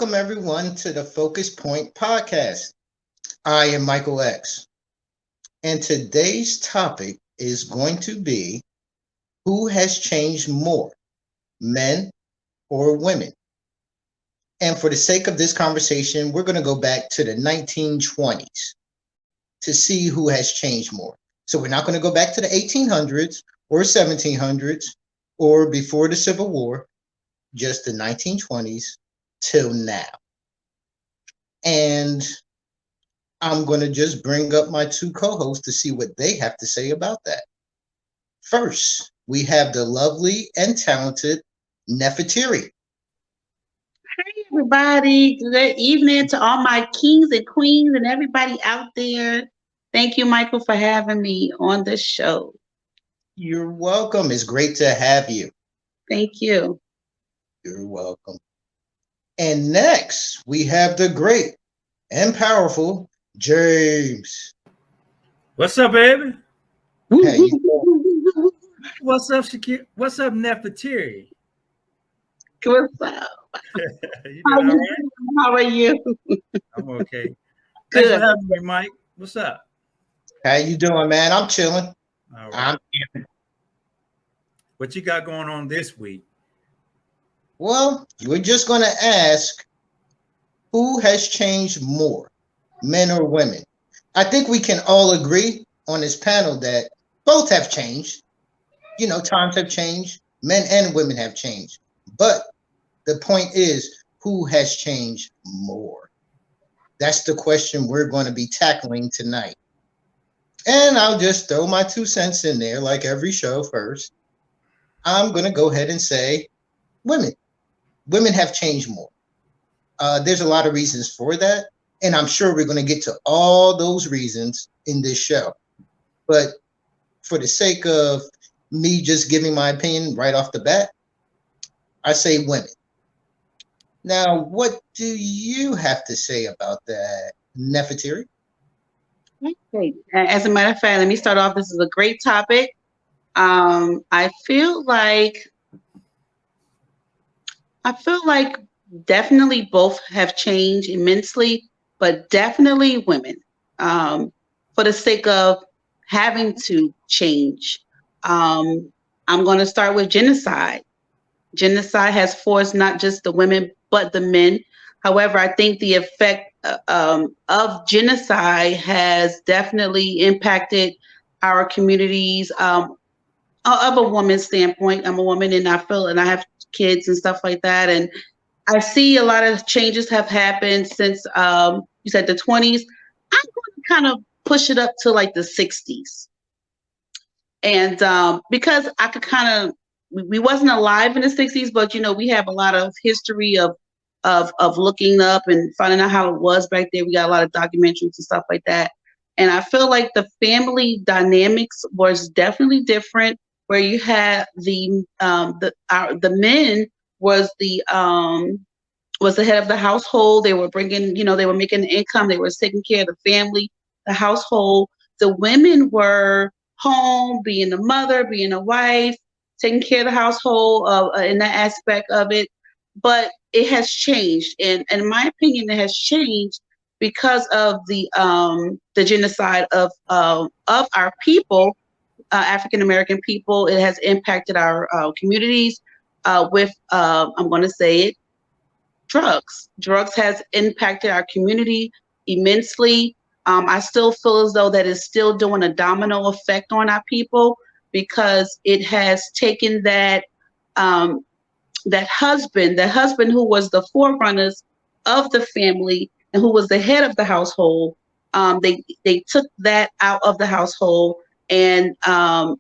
welcome everyone to the Focus Point podcast. I am Michael X, and today's topic is going to be who has changed more, men or women? And for the sake of this conversation, we're going to go back to the 1920s to see who has changed more. So we're not going to go back to the 1800s or 1700s or before the Civil War, just the 1920s till now. And I'm going to just bring up my two co-hosts to see what they have to say about that. First, we have the lovely and talented Nefertiri. Hey everybody, good evening to all my kings and queens and everybody out there. Thank you, Michael, for having me on the show. You're welcome. It's great to have you. Thank you. You're welcome. And next, we have the great and powerful James. What's up, baby? How you doing? What's up, Shakir? What's up, Nefertiri? What's up? You doing all right? How are you? I'm okay. Thanks for Good. having me, Mike. What's up? How you doing, man? I'm chilling. All right. I'm chilling. What you got going on this week? Well, we're just going to ask who has changed more, men or women? I think we can all agree on this panel that both have changed. You know, times have changed, men and women have changed. But the point is, who has changed more? That's the question we're going to be tackling tonight. And I'll just throw my 2 cents in there like every show first. I'm going to go ahead and say women. Women have changed more. There's a lot of reasons for that. And I'm sure we're going to get to all those reasons in this show. But for the sake of me just giving my opinion right off the bat, I say women. Now, what do you have to say about that, Nefertiri? Okay. As a matter of fact, let me start off. This is a great topic. I feel like definitely both have changed immensely, but definitely women. For the sake of having to change, I'm going to start with genocide. Genocide has forced not just the women but the men. However, I think the effect of genocide has definitely impacted our communities. Of a woman's standpoint, I'm a woman and I feel, and I have kids and stuff like that, and I see a lot of changes have happened since you said the 20s. I'm going to kind of push it up to like the 60s, and because I could kind of, we wasn't alive in the 60s, but you know, we have a lot of history of looking up and finding out how it was back there. We got a lot of documentaries and stuff like that, and I feel like the family dynamics was definitely different. Where you had the men was the head of the household. They were bringing, you know, they were making the income. They were taking care of the family, the household. The women were home, being a mother, being a wife, taking care of the household in that aspect of it. But it has changed, and in my opinion, it has changed because of the genocide of our people, African American people. It has impacted our communities with I'm going to say it, drugs. Drugs has impacted our community immensely. I still feel as though that is still doing a domino effect on our people because it has taken that that husband who was the forerunners of the family and who was the head of the household. They took that out of the household and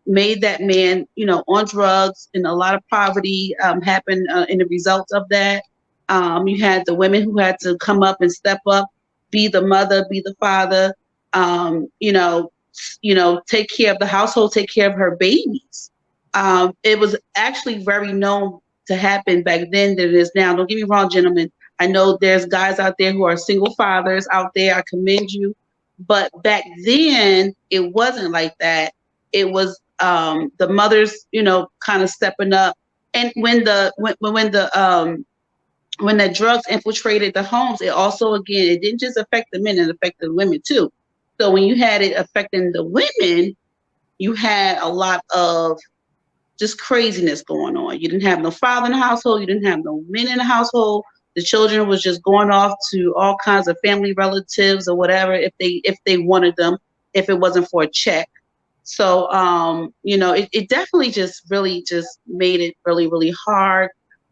made that man, you know, on drugs, and a lot of poverty happened in the result of that. You had the women who had to come up and step up, be the mother, be the father, take care of the household, take care of her babies. It was actually very known to happen back then than it is now. Don't get me wrong, gentlemen. I know there's guys out there who are single fathers out there. I commend you. But back then, it wasn't like that. It was the mothers, you know, kind of stepping up. And when the when the drugs infiltrated the homes, it also, again, it didn't just affect the men, it affected the women too. So when you had it affecting the women, you had a lot of just craziness going on. You didn't have no father in the household. You didn't have no men in the household. The children was just going off to all kinds of family relatives or whatever if they wanted them, if it wasn't for a check. So it definitely just really just made it really, really hard.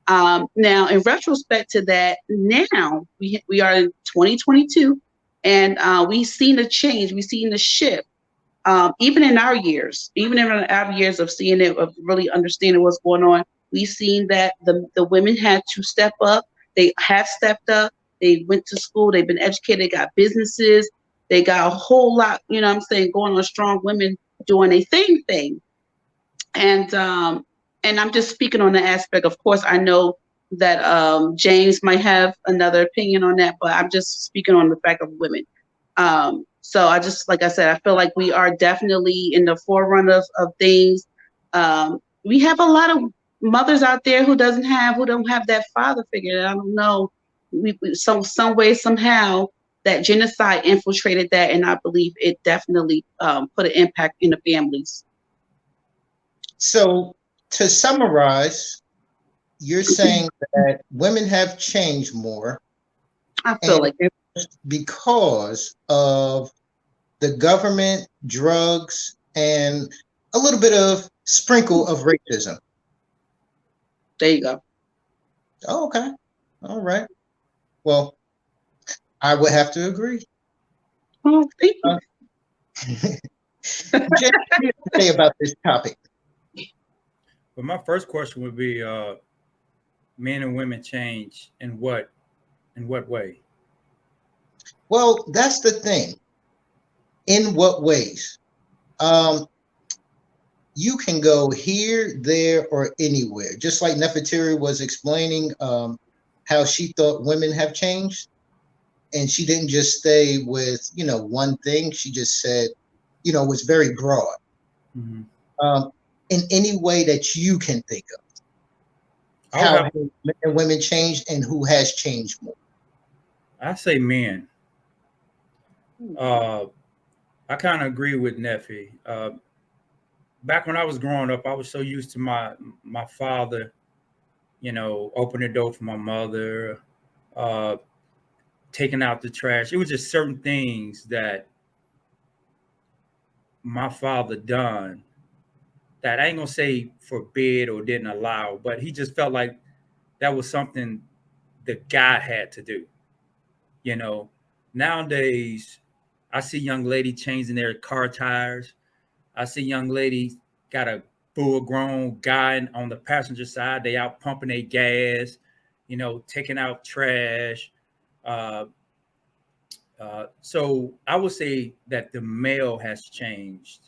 Now, in retrospect to that, now we are in 2022, and we've seen a change. We've seen a shift. Even in our years, of seeing it, of really understanding what's going on, we've seen that the women had to step up. They have stepped up. They went to school. They've been educated. They got businesses. They got a whole lot, going on, strong women doing a thing. And I'm just speaking on the aspect. Of course, I know that James might have another opinion on that, but I'm just speaking on the fact of women. So I just, like I said, I feel like we are definitely in the forefront of things. We have a lot of mothers out there who don't have that father figure. I don't know. Some way, somehow, that genocide infiltrated that, and I believe it definitely put an impact in the families. So to summarize, you're saying that women have changed more. I feel like because of the government, drugs, and a little bit of sprinkle of racism. There you go. Oh, okay. All right. Well, I would have to agree. Oh, thank you. Jay, what do you say about this topic? Well, my first question would be, men and women change in what way? Well, that's the thing. In what ways? You can go here, there, or anywhere. Just like Nefertiri was explaining how she thought women have changed. And she didn't just stay with, one thing. She just said, it was very broad. Mm-hmm. In any way that you can think of. How have men and women changed and who has changed more? I say men. I kind of agree with Neffy. Back when I was growing up, I was so used to my father, opening the door for my mother, taking out the trash. It was just certain things that my father done that I ain't gonna say forbid or didn't allow, but he just felt like that was something the guy had to do. Nowadays, I see young lady changing their car tires. I see young ladies got a full-grown guy on the passenger side. They out pumping their gas, taking out trash. So I would say that the male has changed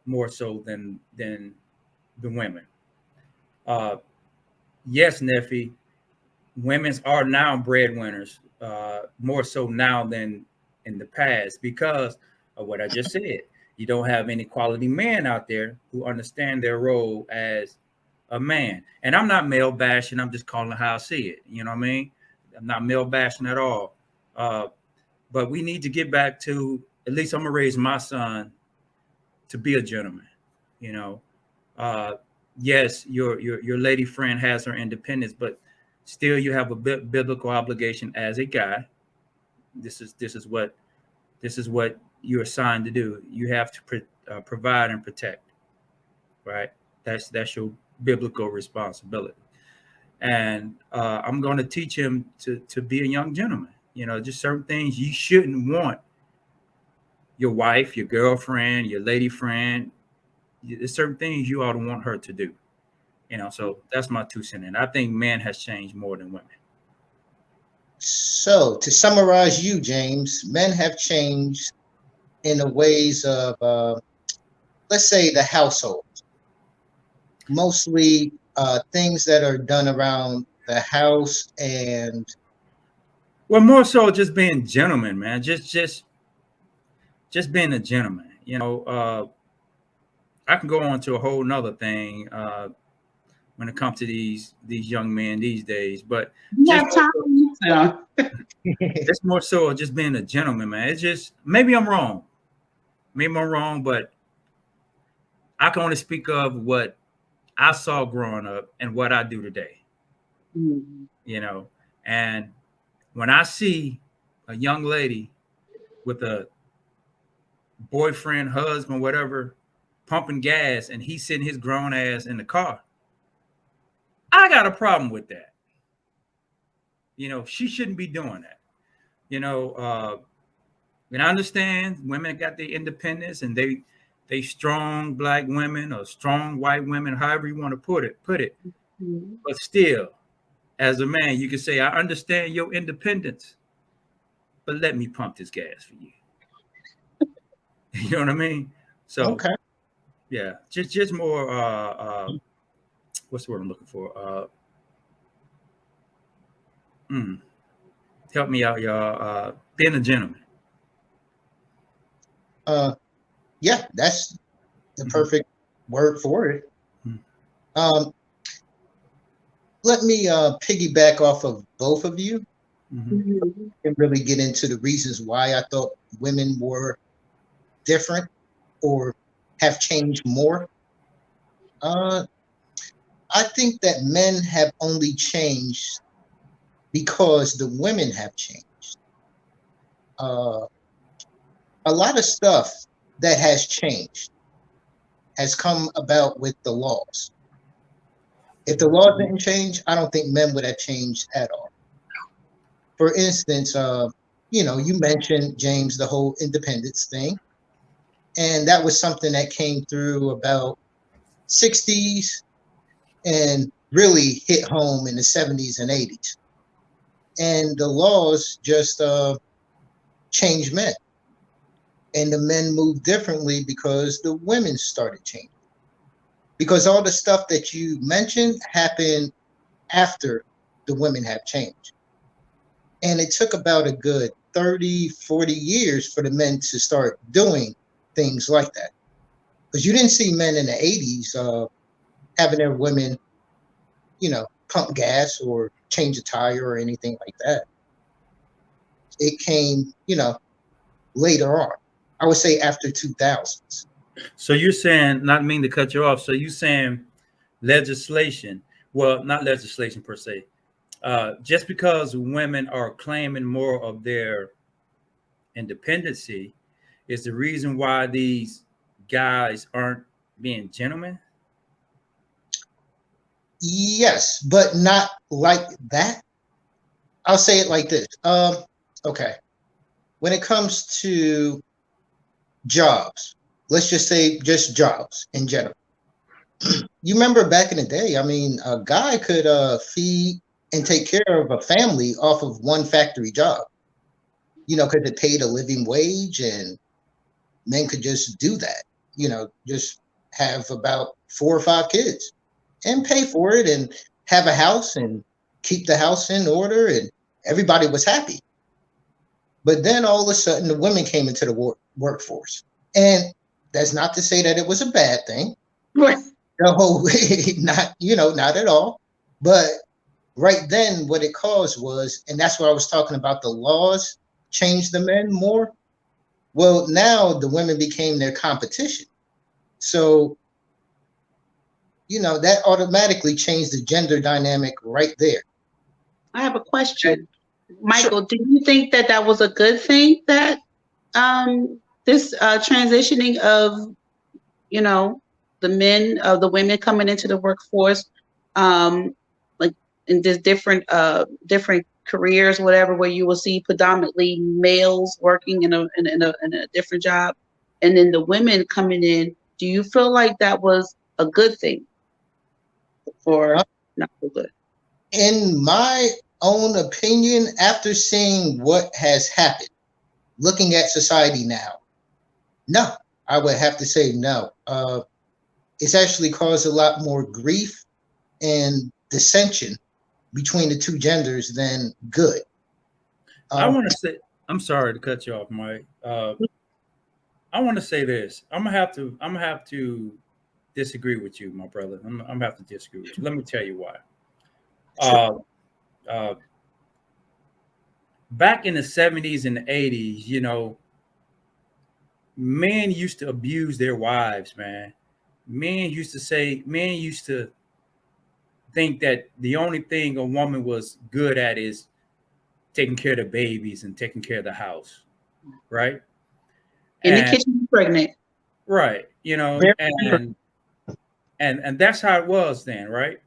more so than the women. Yes, Neffy, women are now breadwinners, more so now than in the past because of what I just said. You don't have any quality men out there who understand their role as a man. And I'm not male bashing. I'm just calling it how I see it. You know what I mean? I'm not male bashing at all. But we need to get back to, at least I'm going to raise my son to be a gentleman. Yes, your lady friend has her independence, but still you have a biblical obligation as a guy. This is what you're assigned to do. You have to provide and protect, right? That's your biblical responsibility. And I'm going to teach him to be a young gentleman. Just certain things you shouldn't want your wife, your girlfriend, your lady friend. There's certain things you ought to want her to do. So that's my 2 cents. And I think man has changed more than women. So to summarize you, James, men have changed in the ways of, let's say, the household. Mostly things that are done around the house and. Well, more so just being gentlemen, man. Just being a gentleman. I can go on to a whole nother thing. when it comes to these young men these days. But You just have time. So, it's more so just being a gentleman, man. It's just maybe I'm wrong. Maybe I'm wrong, but I can only speak of what I saw growing up and what I do today. mhm. You know, and when I see a young lady with a boyfriend, husband, whatever, pumping gas, and he's sitting his grown ass in the car, I got a problem with that. You know, she shouldn't be doing that. You know, and I understand women got their independence and they strong black women or strong white women, however you want to put it. Mhm. But still, as a man, you can say, I understand your independence, but let me pump this gas for you. You know what I mean? So Okay. yeah, just more what's the word I'm looking for? Mm, help me out, y'all. Being a gentleman. Yeah, that's the Mhm. perfect word for it. Mhm. Um, let me piggyback off of both of you Mhm. Mhm. and really get into the reasons why I thought women were different or have changed more. Uh, I think that men have only changed because the women have changed. Uh, a lot of stuff that has changed has come about with the laws. If the laws didn't change, I don't think men would have changed at all. For instance, you mentioned, James, the whole independence thing, and that was something that came through about 60s and really hit home in the 70s and 80s. And the laws just changed men, and the men moved differently because the women started changing. Because all the stuff that you mentioned happened after the women have changed. And it took about a good 30, 40 years for the men to start doing things like that. Because you didn't see men in the 80s having their women, pump gas or change a tire or anything like that. It came, later on. I would say after 2000s. So you're saying, not mean to cut you off. So you saying legislation? Well, not legislation per se. Just because women are claiming more of their independency is the reason why these guys aren't being gentlemen. Yes, but not like that. I'll say it like this. Okay. When it comes to jobs, let's just say just jobs in general. You remember back in the day, I mean, a guy could feed and take care of a family off of one factory job, because it paid a living wage and men could just do that, just have about 4 or 5 kids and pay for it and have a house and keep the house in order and everybody was happy. But then all of a sudden the women came into the workforce. And that's not to say that it was a bad thing. Right. No, not at all. But right then what it caused was, and that's what I was talking about, the laws changed the men more. Well, now the women became their competition. So, that automatically changed the gender dynamic right there. I have a question. Sure. Michael, do you think that that was a good thing that this transitioning of, you know, the women coming into the workforce, like in this different careers, whatever, where you will see predominantly males working in a different job, and then the women coming in? Do you feel like that was a good thing or Uh, not so good? In my own opinion, after seeing what has happened, looking at society now, no, I would have to say no. It's actually caused a lot more grief and dissension between the two genders than good. I Um, want to say, I'm sorry to cut you off, Mike. I want to say this. I'm gonna have to disagree with you, my brother. I'm gonna have to disagree with you. Let me tell you why. Back in the 70s and the 80s, you know, men used to abuse their wives, man. Men used to think that the only thing a woman was good at is taking care of the babies and taking care of the house, right? In the kitchen, pregnant. Right, you know, and that's how it was then, right?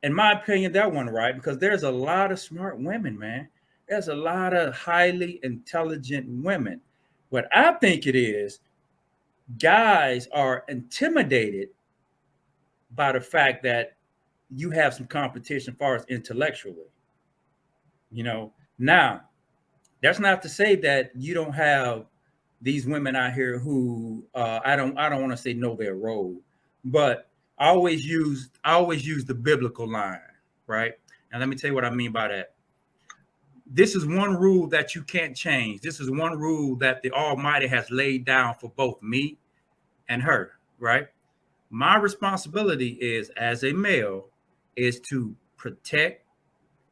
In my opinion, that one right, because there's a lot of smart women, man. There's a lot of highly intelligent women. What I think it is, guys are intimidated by the fact that you have some competition as far as intellectually. You know, now that's not to say that you don't have these women out here who I don't want to say know their role, but I always use the biblical line, right? And let me tell you what I mean by that. This is one rule that you can't change. This is one rule that the Almighty has laid down for both me and her, right? My responsibility is as a male is to protect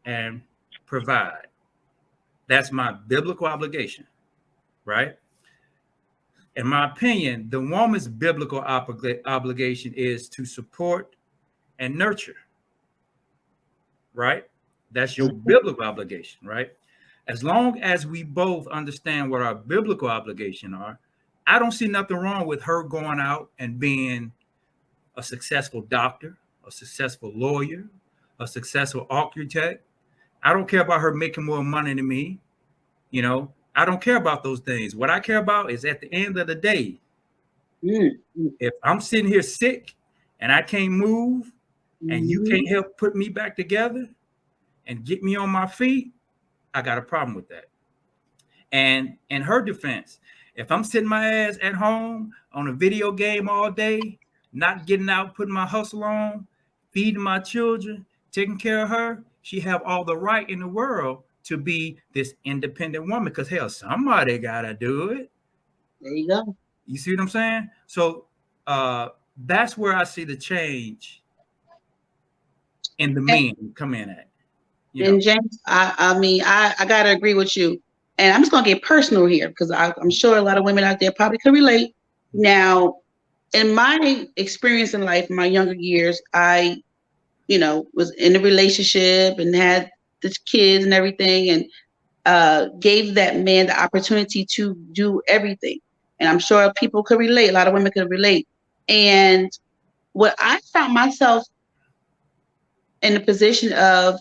and provide. That's my biblical obligation, right? In my opinion, the woman's biblical obligation is to support and nurture, right? That's your biblical obligation, right? As long as we both understand what our biblical obligation are, I don't see nothing wrong with her going out and being a successful doctor, a successful lawyer, a successful architect. I don't care about her making more money than me. You know, I don't care about those things. What I care about is at the end of the day, if I'm sitting here sick and I can't move and you can't help put me back together and get me on my feet, I got a problem with that. And in her defense, if I'm sitting my ass at home on a video game all day, not getting out, putting my hustle on, feeding my children, taking care of her, she have all the right in the world to be this independent woman, because hell, somebody gotta do it. There you go. You see what I'm saying? So that's where I see the change in the men come in at. And James, I mean, I gotta agree with you. And I'm just gonna get personal here because I'm sure a lot of women out there probably could relate. Now, in my experience in life, in my younger years, I, was in a relationship and had the kids and everything, and gave that man the opportunity to do everything. And I'm sure people could relate. A lot of women could relate. And what I found myself in the position of,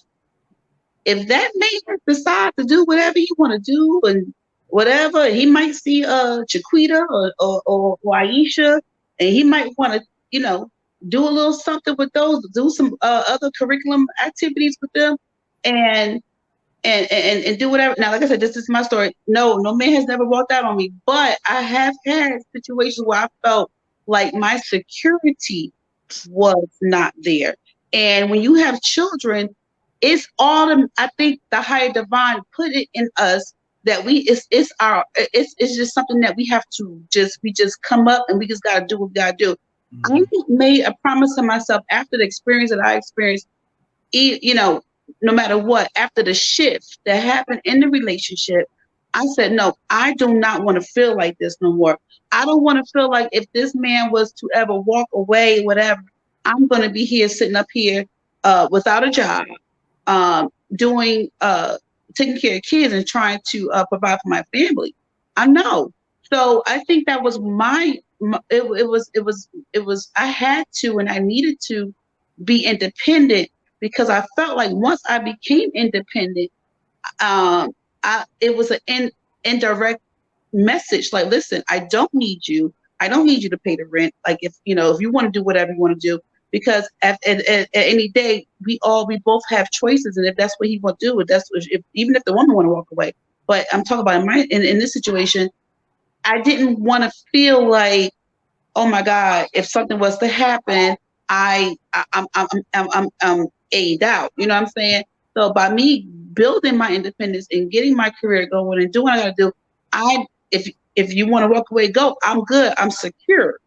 if that man decides to do whatever he want to do and whatever, he might see Chiquita or Aisha, and he might want to, do a little something with those, do some other curriculum activities with them, and do whatever. Now, like I said, this is my story. No man has never walked out on me, but I have had situations where I felt like my security was not there. And when you have children, it's I think the higher divine put it in us that it's just something that we have to we just come up and we just gotta do what we gotta do. Mm-hmm. I made a promise to myself after the experience that I experienced, no matter what, after the shift that happened in the relationship, I said, no, I do not want to feel like this no more. I don't want to feel like if this man was to ever walk away, whatever, I'm going to be here sitting up here without a job, taking care of kids and trying to provide for my family. I know. So I think that was it was I had to and I needed to be independent, because I felt like once I became independent, it was an indirect message. Like, listen, I don't need you. I don't need you to pay the rent. Like, if you want to do whatever you want to do, because at any day we both have choices, and if that's what he want to do, even if the woman want to walk away. But I'm talking about in this situation, I didn't want to feel like, oh my God, if something was to happen, I'm aid out. You know what I'm saying? So by me building my independence and getting my career going and doing what I gotta do, if you want to walk away, go. I'm good. I'm secure.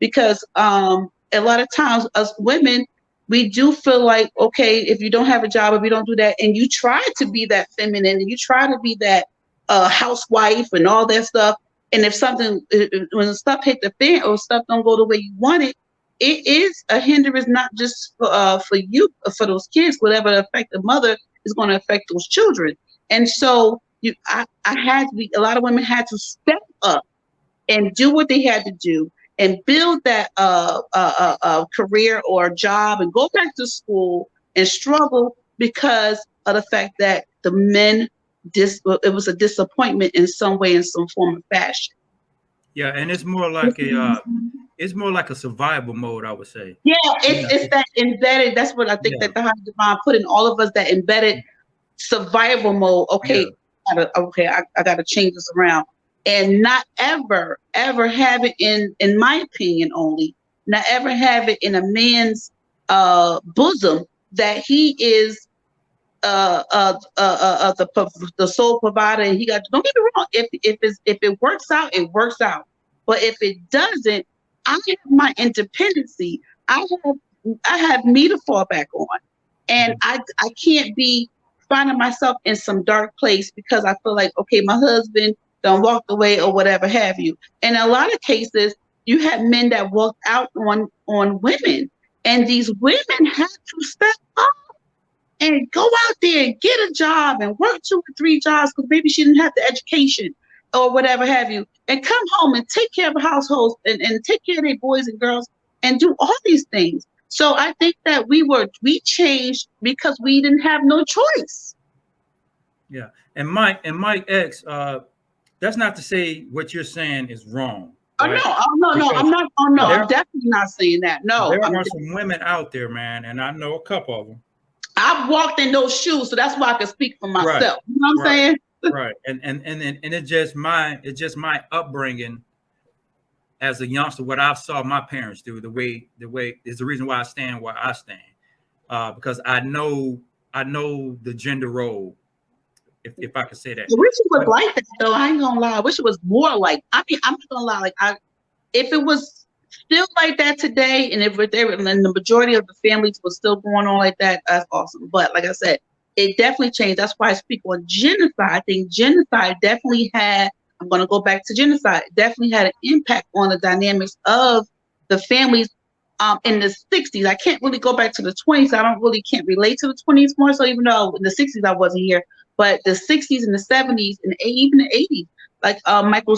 because a lot of times us women, we do feel like, okay, if you don't have a job, if you don't do that, and you try to be that feminine, and you try to be that housewife and all that stuff, and if something, when stuff hit the fan or stuff don't go the way you want it, it is a hindrance, not just for you, for those kids. Whatever affect the mother is going to affect those children. And so I had to be, a lot of women had to step up and do what they had to do and build that career or job and go back to school and struggle because of the fact that the men, it was a disappointment in some way, in some form of fashion. Yeah, and it's more like a survival mode, I would say. Yeah, it's that embedded. That's what I think that the High Divine put in all of us, that embedded survival mode. Okay, I gotta change this around, and not ever have it in my opinion only, not ever have it in a man's bosom that he is the sole provider, and he got. Don't get me wrong. If it works out, it works out. But if it doesn't, I have my independency. I have me to fall back on, and I can't be finding myself in some dark place because I feel like, okay, my husband done walked away or whatever have you. In a lot of cases, you have men that walked out on women, and these women have to step up and go out there and get a job and work 2 or 3 jobs because maybe she didn't have the education or whatever have you, and come home and take care of the household and take care of their boys and girls and do all these things. So I think that we changed because we didn't have no choice. Yeah. And Mike X, that's not to say what you're saying is wrong. Right? No, I'm not. Oh no, I'm definitely not saying that. No, there are some women out there, man, and I know a couple of them. I've walked in those shoes, so that's why I can speak for myself. Right. You know what I'm saying? Right. And it's just my upbringing as a youngster, what I saw my parents do, the way is the reason why I stand where I stand. Because I know the gender role, if I could say that. I wish it was like that though. I ain't gonna lie. I wish it was more like, I mean, I'm not gonna lie, like if it was still like that today, and if the majority of the families was still going on like that, that's awesome. But like I said, it definitely changed. That's why I speak on genocide. I think genocide definitely had, I'm going to go back to genocide, definitely had an impact on the dynamics of the families in the 60s. I can't really go back to the 20s. Can't relate to the 20s more so, even though in the 60s I wasn't here. But the 60s and the 70s and even the 80s, like Michael,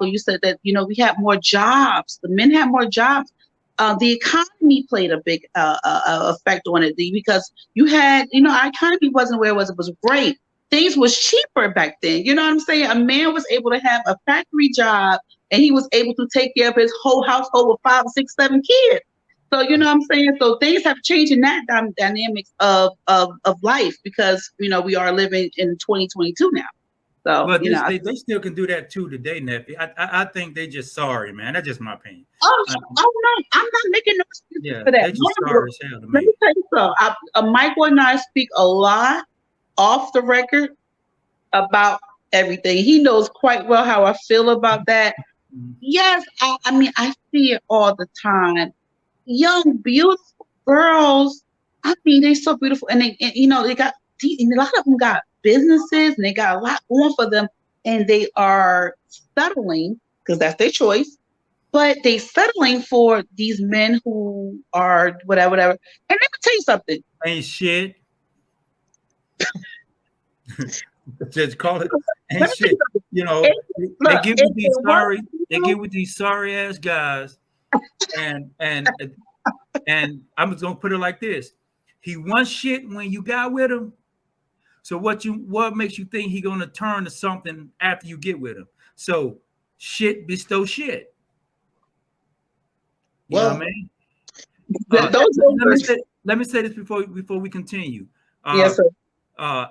you said that, we had more jobs. The men had more jobs. The economy played a big effect on it because you had, our economy wasn't where it was. It was great. Things was cheaper back then. You know what I'm saying? A man was able to have a factory job, and he was able to take care of his whole household with 5, 6, 7 kids. So, you know what I'm saying? So things have changed in that dynamics of life because, we are living in 2022 now. So, but they still can do that too today, Nephew. I think they just sorry, man. That's just my opinion. Oh no, I'm not making no excuse for that. They just sorry as hell to me. Let me tell you something. Michael and I speak a lot off the record about everything. He knows quite well how I feel about that. Mm-hmm. Yes, I mean, I see it all the time. Young, beautiful girls. I mean, they're so beautiful, and they got, and a lot of them got businesses, and they got a lot going for them, and they are settling because that's their choice. But they settling for these men who are whatever. And let me tell you something. Ain't shit. Just call it ain't shit. They get with these sorry. They get with these sorry ass guys, and I'm just gonna put it like this: he wants shit when you got with him. So what makes you think he gonna turn to something after you get with him? So shit bestow shit. You know what I mean? Let me say this before we continue. Yes, sir.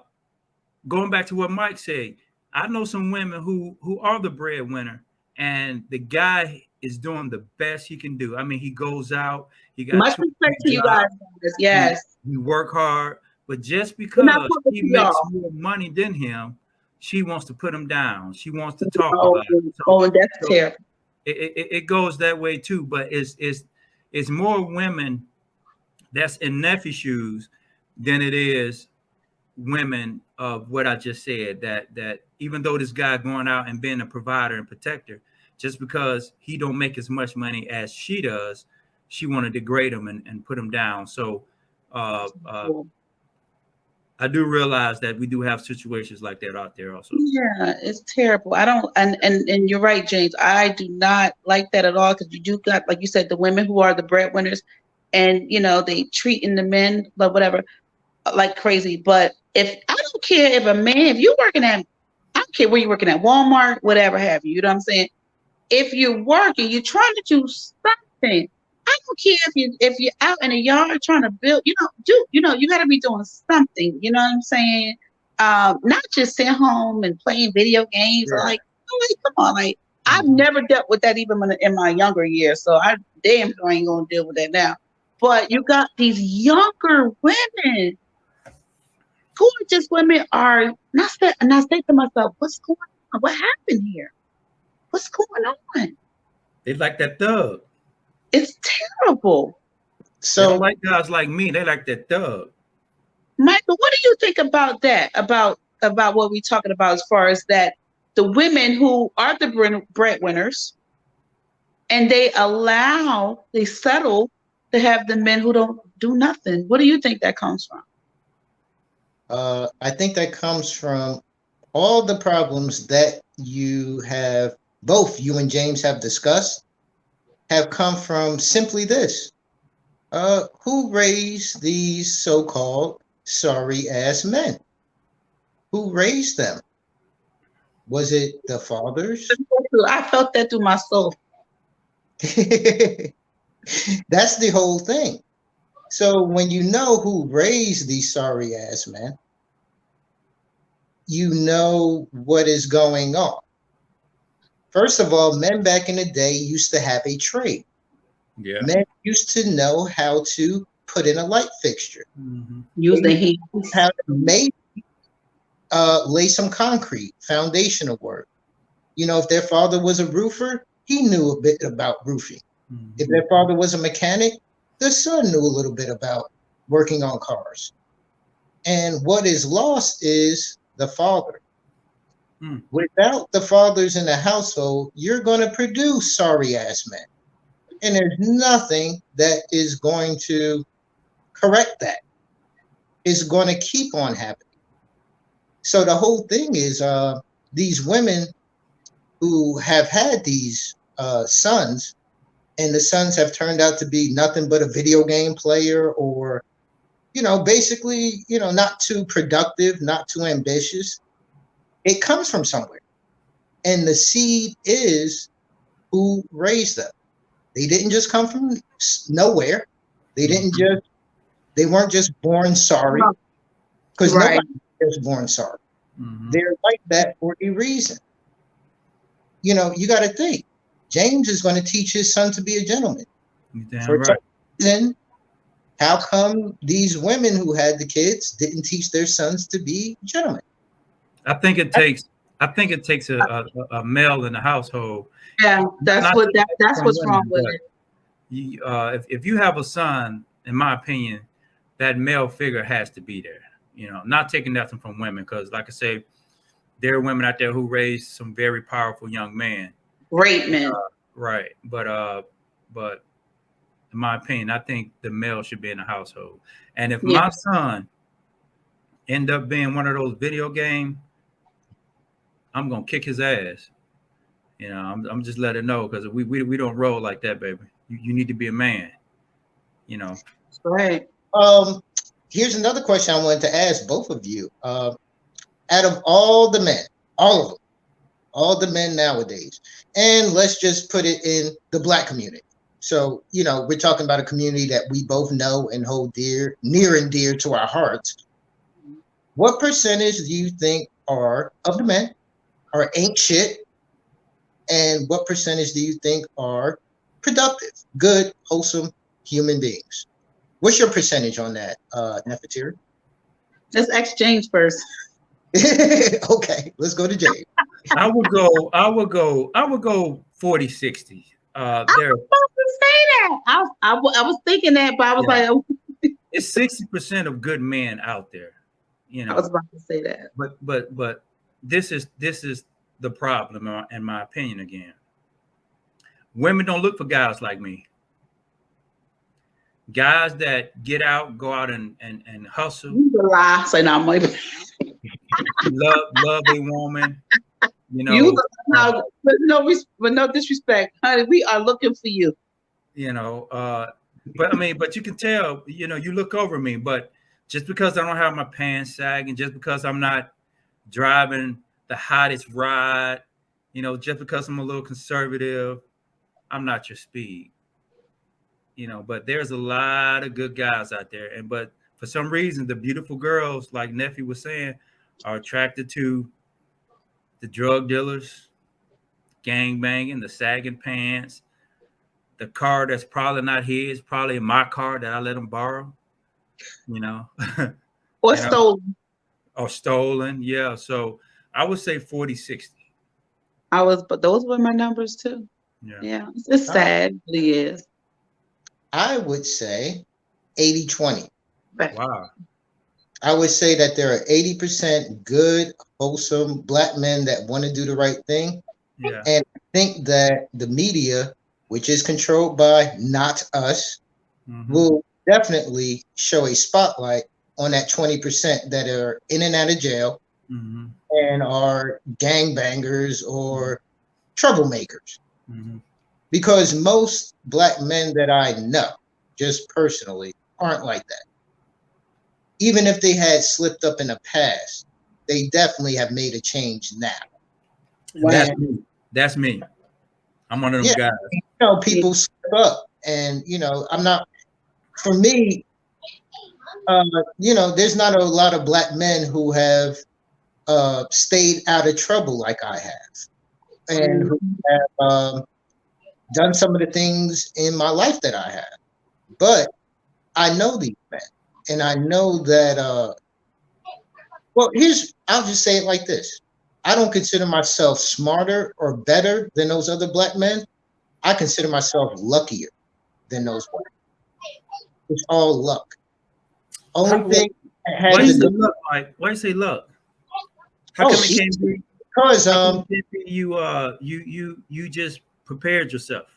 Going back to what Mike said, I know some women who are the breadwinner, and the guy is doing the best he can do. I mean, he goes out. He got much respect to you guys. Yes, he work hard, but just because he makes more money than him, she wants to put him down. She wants to talk about it. So, that's terrible. it goes that way too. But it's more women that's in Nephi shoes than it is women of what I just said. That even though this guy going out and being a provider and protector, just because he don't make as much money as she does, she want to degrade him and put him down. So I do realize that we do have situations like that out there also. Yeah, it's terrible. I don't, and you're right, James. I do not like that at all, because you do got, like you said, the women who are the breadwinners, and they treating the men, but whatever, like crazy. But if I don't care if you're working at, I don't care where you're working at, Walmart, whatever have you. You know what I'm saying? If you're working, you're trying to do something. I don't care if you're out in the yard trying to build, you got to be doing something. You know what I'm saying? Not just sit home and playing video games. Yeah. Like, come on, like I've never dealt with that even in my younger years. So I damn sure ain't gonna deal with that now. But you got these younger women who are just women are not. And I say to myself, what's going on? What happened here? What's going on? They like that thug. It's terrible. So they don't like guys like me. They like that thug. Michael, what do you think about that? About what we're talking about as far as that the women who are the breadwinners, and they settle to have the men who don't do nothing. What do you think that comes from? I think that comes from all the problems that both you and James have discussed, have come from simply this. Who raised these so-called sorry ass men? Who raised them? Was it the fathers? I felt that through my soul. That's the whole thing. So when you know who raised these sorry ass men, you know what is going on. First of all, men back in the day used to have a trade. Yeah. Men used to know how to put in a light fixture. Mm-hmm. Use the hands. How to maybe lay some concrete, foundational work. If their father was a roofer, he knew a bit about roofing. Mm-hmm. If their father was a mechanic, the son knew a little bit about working on cars. And what is lost is the father. Without the fathers in the household, you're going to produce sorry ass men. And there's nothing that is going to correct that. It's going to keep on happening. So the whole thing is these women who have had these sons, and the sons have turned out to be nothing but a video game player, or, basically, not too productive, not too ambitious. It comes from somewhere. And the seed is who raised them. They didn't just come from nowhere. They weren't just born sorry, because nobody is born sorry. Mm-hmm. They're like that for a reason. You got to think. James is going to teach his son to be a gentleman. For some reason, how come these women who had the kids didn't teach their sons to be gentlemen? I think it takes a male in the household. Yeah, that's what's wrong with it. If you have a son, in my opinion, that male figure has to be there. Not taking nothing from women, because, like I say, there are women out there who raise some very powerful young men. Great men. Right. But in my opinion, I think the male should be in the household. And if my son end up being one of those video game, I'm gonna kick his ass. I'm just letting know, because we don't roll like that, baby. You need to be a man. That's right. Here's another question I wanted to ask both of you. Out of all the men, all the men nowadays, and let's just put it in the Black community. So, we're talking about a community that we both know and hold near and dear to our hearts. What percentage do you think of the men are ain't shit? And what percentage do you think are productive, good, wholesome human beings? What's your percentage on that, Nefertiri? Let's ask James first. Okay, let's go to James. I would go 40-60. I There, was supposed to say that. I was thinking that, but I was yeah, like, it's 60% of good men out there, you I was know. about to say that. But this is the problem, in my opinion. Again, women don't look for guys like me. Guys that get out, go out and hustle, You a lie. Say no, I'm love a woman, you you know, now, but no disrespect, honey. We are looking for you. you know. But I mean, but you can tell, you know, you look over me, but just because I don't have my pants sagging, just because I'm not driving the hottest ride, you know, just because I'm a little conservative, I'm not your speed, you know. But there's a lot of good guys out there, and but for some reason, the beautiful girls, like Nephew was saying, are attracted to the drug dealers, gang banging, the sagging pants, the car that's probably not his, probably my car that I let him borrow, you know, Or you know, stolen. or stolen. Yeah. So I would say 40-60. But those were my numbers too. Yeah. Yeah, it's All right. sad. It really is. I would say 80-20. Wow. I would say that there are 80% good, wholesome black men that want to do the right thing. Yeah. And I think that the media, which is controlled by not us, will definitely show a spotlight on that 20% that are in and out of jail and are gangbangers or troublemakers. Because most black men that I know, just personally, aren't like that. Even if they had slipped up in the past, they definitely have made a change now. Wow. That's me. I'm one of them guys. You know, people slip up, and you know, I'm not. For me, you know, there's not a lot of black men who have stayed out of trouble like I have, and who have done some of the things in my life that I have. But I know these men, and I know that. Well, I'll just say it like this. I don't consider myself smarter or better than those other black men. I consider myself luckier than those black men. It's all luck. Only thing that Why had you to say go. luck, Mike? Why you say luck? How come it can't be? Because you just prepared yourself.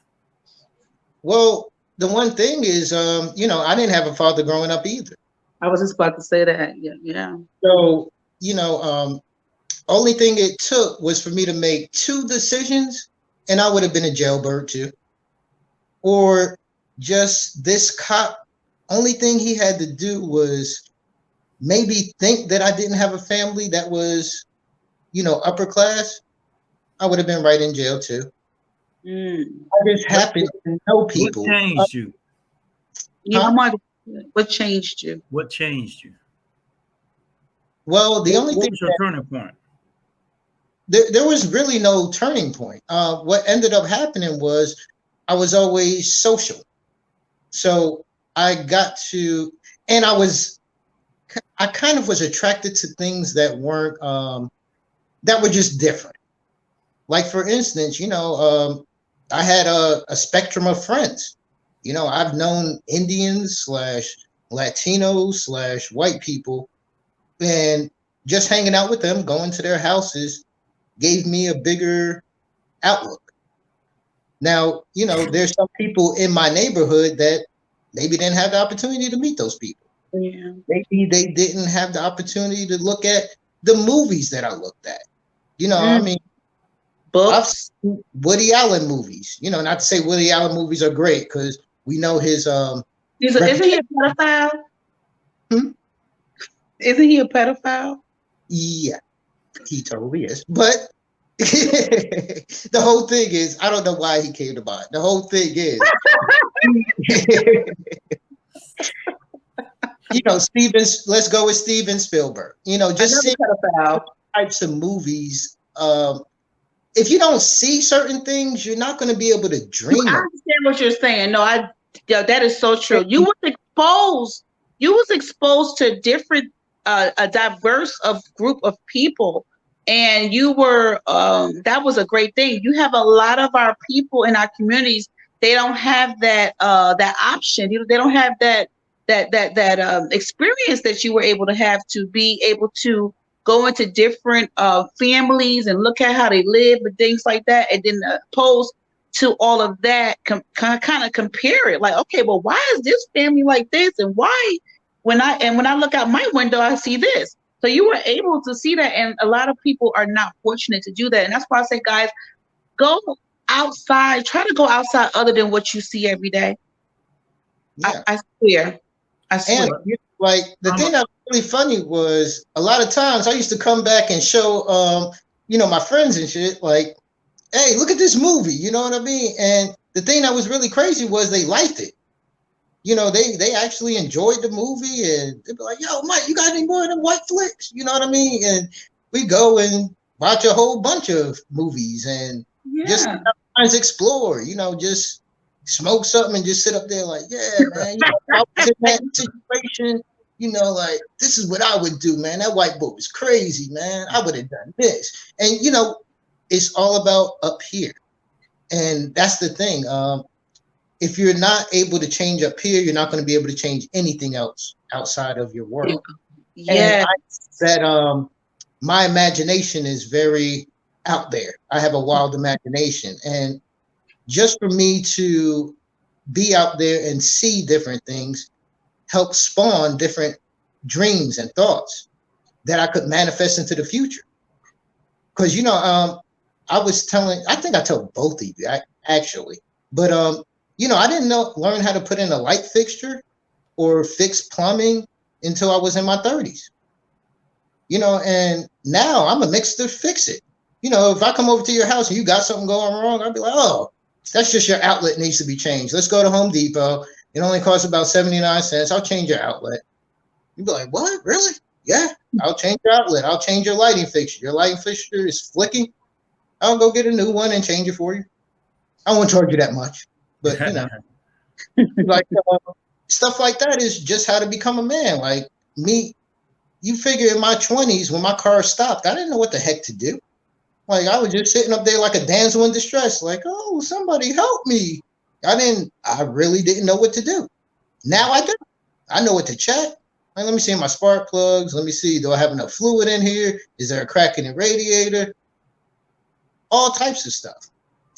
well, the one thing is, you know, I didn't have a father growing up either. I was just about to say that. Yeah. So, you know, only thing it took was for me to make two decisions, and I would have been a jailbird too. Or just this cop, only thing he had to do was maybe think that I didn't have a family that was, you know, upper class. I would have been right in jail too. I just happened to know people. What changed you? What changed you? What changed you? Well, the only what thing was your turning point? There was really no turning point. What ended up happening was I was always social. So I got to, and I kind of was attracted to things that weren't, that were just different. Like, for instance, you know, I had a spectrum of friends. You know, I've known Indians / Latinos / white people, and just hanging out with them, going to their houses, gave me a bigger outlook. Now, you know, there's some people in my neighborhood that maybe didn't have the opportunity to meet those people. Yeah. Maybe they didn't have the opportunity to look at the movies that I looked at. You know, I mean, books. I've seen Woody Allen movies. You know, not to say Woody Allen movies are great, because we know his isn't he a pedophile? Isn't he a pedophile? Yeah, he totally is. But the whole thing is, I don't know why he came to mind. The whole thing is, you know, let's go with Steven Spielberg. You know, just seeing types of movies. If you don't see certain things, you're not going to be able to dream. I understand what you're saying. No, that is so true. You was exposed to different, a diverse group of people, and you were that was a great thing. You have a lot of our people in our communities, they don't have that that option. They don't have that experience that you were able to have, to be able to go into different families and look at how they live and things like that, and then opposed to all of that, kind of compare it like, okay, well, why is this family like this, and why when I look out my window I see this. So you were able to see that, and a lot of people are not fortunate to do that. And that's why I say, guys, go outside. Try to go outside other than what you see every day. Yeah. I swear. And like the thing that was really funny was a lot of times I used to come back and show my friends and shit, like, hey, look at this movie, you know what I mean? And the thing that was really crazy was they liked it. You know, they actually enjoyed the movie, and they'd be like, yo, Mike, you got any more of them white flicks? You know what I mean? And we go and watch a whole bunch of movies and just sometimes explore, just smoke something and just sit up there like, yeah, man, I was in that situation, like, this is what I would do, man. That white boy was crazy, man. I would have done this. And, it's all about up here. And that's the thing. If you're not able to change up here, you're not going to be able to change anything else outside of your world. Yeah. That my imagination is very out there. I have a wild imagination. And just for me to be out there and see different things helps spawn different dreams and thoughts that I could manifest into the future. Because, I think I told both of you actually, but I didn't learn how to put in a light fixture or fix plumbing until I was in my 30s. And now I'm a mix to fix it. If I come over to your house and you got something going wrong, I'll be like, oh, that's just your outlet needs to be changed. Let's go to Home Depot. It only costs about 79 cents. I'll change your outlet. You'd be like, what? Really? Yeah, I'll change your outlet. I'll change your lighting fixture. Your lighting fixture is flicking. I'll go get a new one and change it for you. I won't charge you that much. But, like stuff like that is just how to become a man. Like me, you figure in my 20s when my car stopped, I didn't know what the heck to do. Like I was just sitting up there like a damsel in distress, like, oh, somebody help me. I really didn't know what to do. Now I do. I know what to check. Like, let me see my spark plugs. Let me see, do I have enough fluid in here? Is there a crack in the radiator? All types of stuff.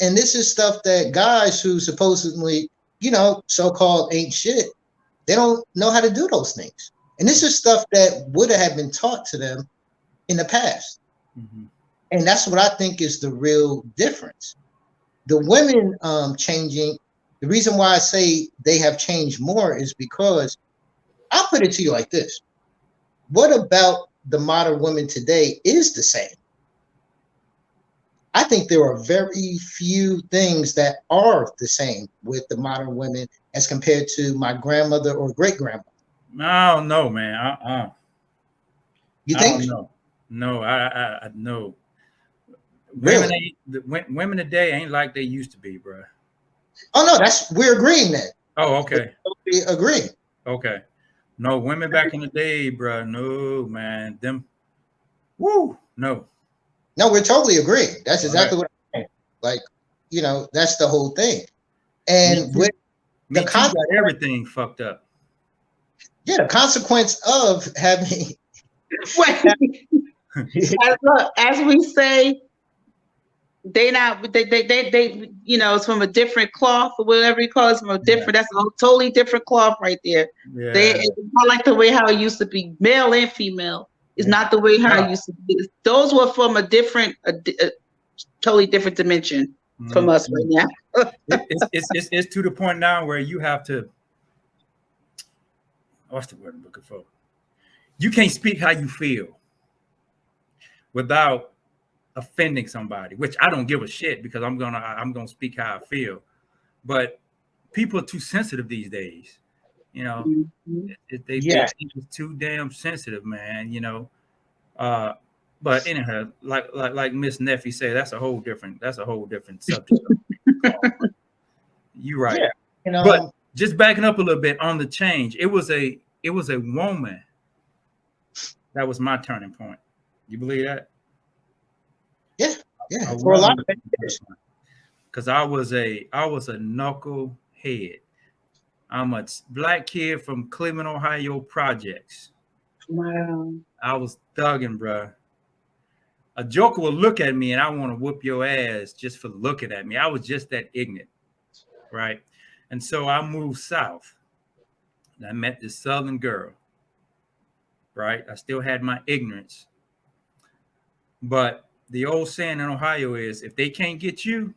And this is stuff that guys who supposedly, so-called ain't shit, they don't know how to do those things. And this is stuff that would have been taught to them in the past. Mm-hmm. And that's what I think is the real difference. The women changing, the reason why I say they have changed more is because I'll put it to you like this. What about the modern women today is the same? I think there are very few things that are the same with the modern women as compared to my grandmother or great grandmother. I don't know, man. You think? I don't know. No, I know. Really? Women today ain't like they used to be, bro. Oh no, we're agreeing that. Oh, okay. We agree. Okay. No, women back in the day, bro. No, man. Them. Woo. No. No, we're totally agreeing. That's exactly what I'm saying. Like, that's the whole thing. And with the got everything fucked up. Yeah, the consequence of having. as we say, they it's from a different cloth or whatever you call it. It's from a different. That's a totally different cloth right there. Yeah. It's not like the way how it used to be, male and female. It's not the way how it used to be. Those were from a totally different dimension from us right now. it's to the point now where you have to. What's the word I'm looking for? You can't speak how you feel without offending somebody, which I don't give a shit because I'm gonna speak how I feel. But people are too sensitive these days. They're too damn sensitive, man. But anyhow, like Miss Neffy said, that's a whole different subject. You're right. Yeah, but just backing up a little bit on the change, it was a woman that was my turning point. You believe that? Yeah, for a lot of years. Because I was a knucklehead. I'm a black kid from Cleveland, Ohio projects. Wow. I was thugging, bro. A joker will look at me and I want to whoop your ass just for looking at me. I was just that ignorant, right? And so I moved south. And I met this southern girl, right? I still had my ignorance. But the old saying in Ohio is, if they can't get you,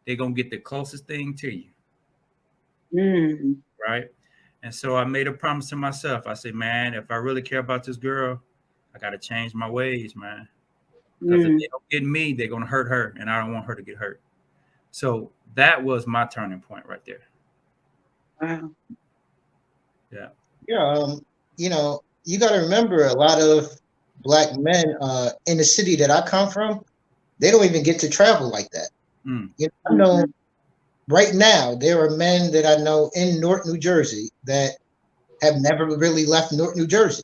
they're going to get the closest thing to you. Right? And so I made a promise to myself. I said, man, if I really care about this girl, I got to change my ways, man. Because if they don't get me, they're going to hurt her. And I don't want her to get hurt. So that was my turning point right there. Wow. Yeah. Yeah. You know, you got to remember, a lot of black men in the city that I come from, they don't even get to travel like that. You know, I know right now there are men that I know in Newark, New Jersey, that have never really left Newark, New Jersey.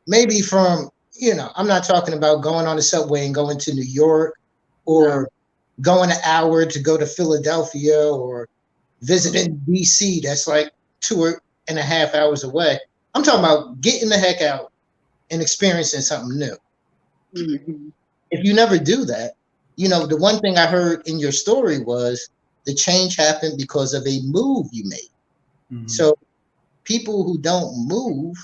Maybe from, you know, I'm not talking about going on the subway and going to New York, or going an hour to go to Philadelphia, or visiting DC. That's like 2.5 hours away. I'm talking about getting the heck out and experiencing something new. If you never do that, you know, the one thing I heard in your story was the change happened because of a move you made. So people who don't move,